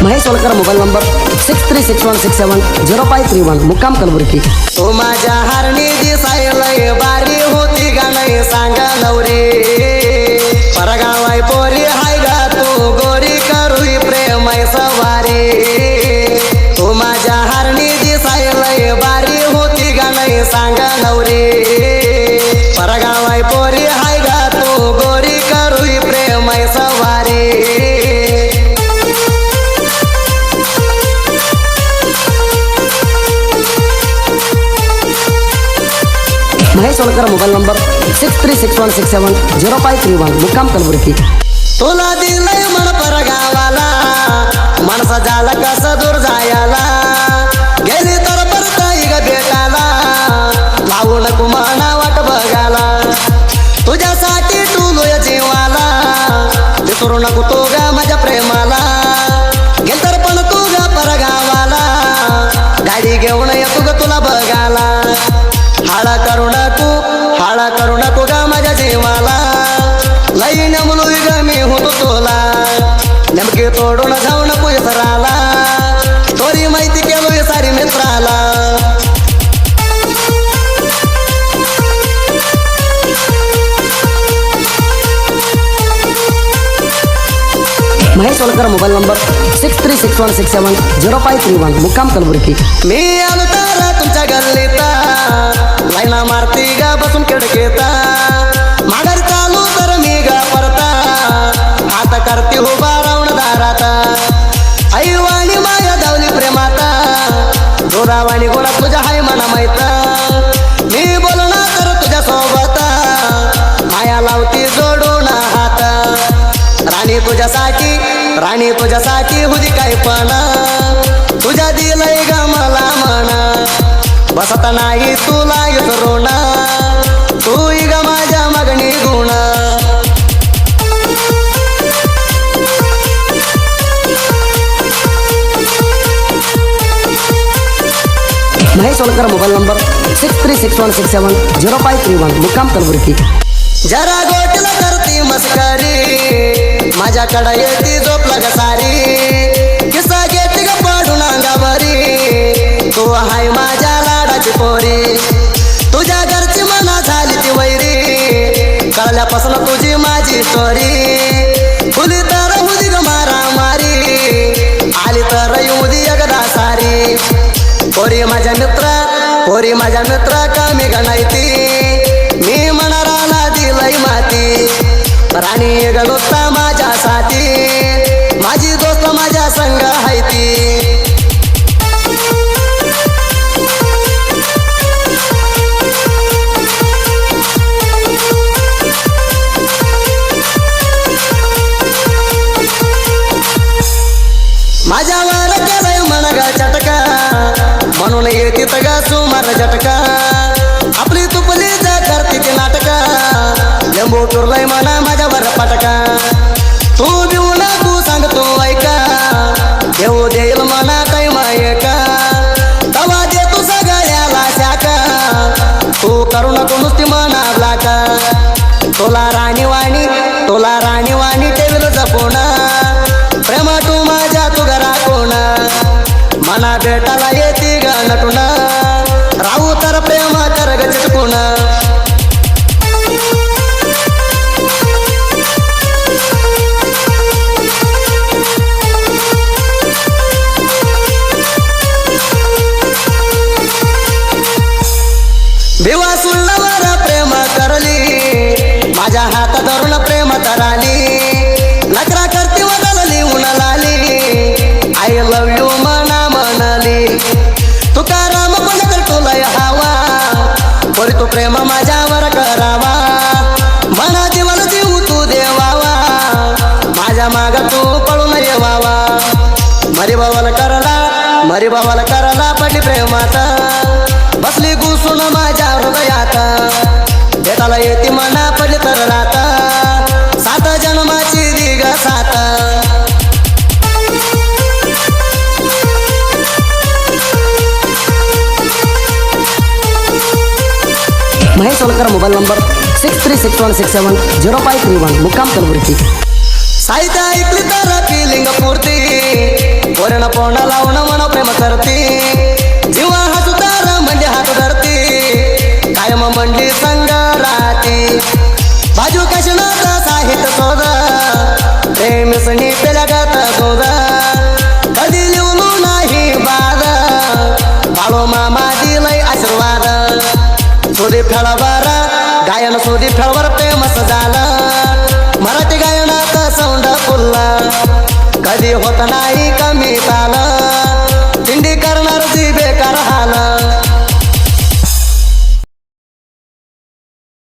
Mahesh वलकर mobile number 6361670531 मुक्काम कलबुर्गी। तू माझ्या हरणी दिसायलय बारी होती का नाही सांगा नवरी परगावाय पोरी हाय गा तू गोरी करूई प्रेमय सवारी तू माझ्या हरणी दिसायलय बारी होती का नाही सांगा नवरी परगावाय पोरी हाय गा तू गोरी करूई प्रेमय सवारी महेश वलकर मोबाईल नंबर 6361670531 मुक्काम कलबुर्गी। तुला दिलंय मन परगावाला माणसा झाला कसं दूर जायला गेली तर परत ग भेटायला लावू नको म्हणा वाट बघायला तुझ्यासाठी टुलोय जीवाला विसरू नको तू ग माझ्या प्रेमाला गेल तर पण तू ग परगावाला गाडी घेऊन येतो ग तुला बघायला हाळा करू नको ग माझ्या जीवाला लई नमलोय ग मी होतो तुला नेमके तोडून जाऊ नको इसराला तोरी माहिती केलोय सारी मित्राला महेश वलकर मोबाईल नंबर 6361670531 मुक्काम कलबुर्गी। मी आलो तर तुमच्या गल्लीता लाईना मारती ग बसून खिडकीता माघारी चालू तर मी ग परता आता करते उभा राहून दाराता आई वाणी माया धावली प्रेमाता जोरावाणी गोडा तुझ्या हाय मना माहिता मी बोलणार तर तुझ्या सोबत माया लावती जोडून हात राणी तुझ्यासाठी हुदी काय पण तुझ्या दिलंय ग मला म्हणा बसत नाही तुला विसरून तू ग माझ्या मागणी गुण महेश वलकर मोबाईल नंबर 6361670531 मुक्काम कलबुर्गी। जरा गोटला करती मस्करी माझ्याकडे येते झोपला ग सारी किस्सा घेते ग पाडून अंगावरी तू हाय माझ्या लाडाची पोरी तुझ्या घरची मना झाली ती वैरी कळल्यापासून तुझी माझी स्टोरी फुली तर हुदी ग मारा मारी आली तर उदी एकदा सारी पोरी माझ्या मित्र कमी गणायती मी मनाला दिलंय माती राणी ग नुसता माझ्यासाठी माझी दोस्त माझ्या संग हाय ती माझ्यावर केलंय मन ग चटका म्हणून येते ग सुमार झटका आपली तुपली जा करते ती नाटका लिंबू टुरलय म्हणा माझ्यावर पटका तू बिऊ तू सांगतो ऐका देऊ देईल म्हणा काय मायका दवा दे तू सगळ्याला शाका तू करू नको नुसती मनाला का तुला राणीवाणी ठेवलं जपून प्रेम तू माझ्या तू घरा कोण मना भेटाला येते ग नटून राहू तर प्रेम कर ग चिटकून भिवा सुल्लावर प्रेम करली माझ्या हात धरून प्रेम तराली नकरा करती वदलली उन्हालाली आय लव यू मना म्हणाली तुकाराम पण तुलय हवा बरी तू प्रेम माझ्यावर करावा मना जीवन जीव तू देवावा माझ्या माग तू पळून येवावा मरी बाबाला करला पडली प्रेमाता बसली घुसून माझ्या हृदयात भेटाला येते मना पडली तर राता 7 जन्माची दिग 7 महेश वलकर मोबाईल नंबर 6361670531 मुक्काम कलबुर्गी। साहित्य ऐकली तर फिलिंग पूर्ती पोरण पोंड लावून मन प्रेम करती जीवा हसुतार म्हणजे हात धरती कायम मंडी संग राहती बाजू कशनात साहित्य शोध प्रेमिसनी पेल्यागत दूध कधी लिहून नाही बाद बाळू मामा दिलय आशीर्वाद सोदी फेळवर गायन सोदी फेळवर फेमस झालं मराठी गायनात सौंड फुललं कधी होत नाही कमी ताल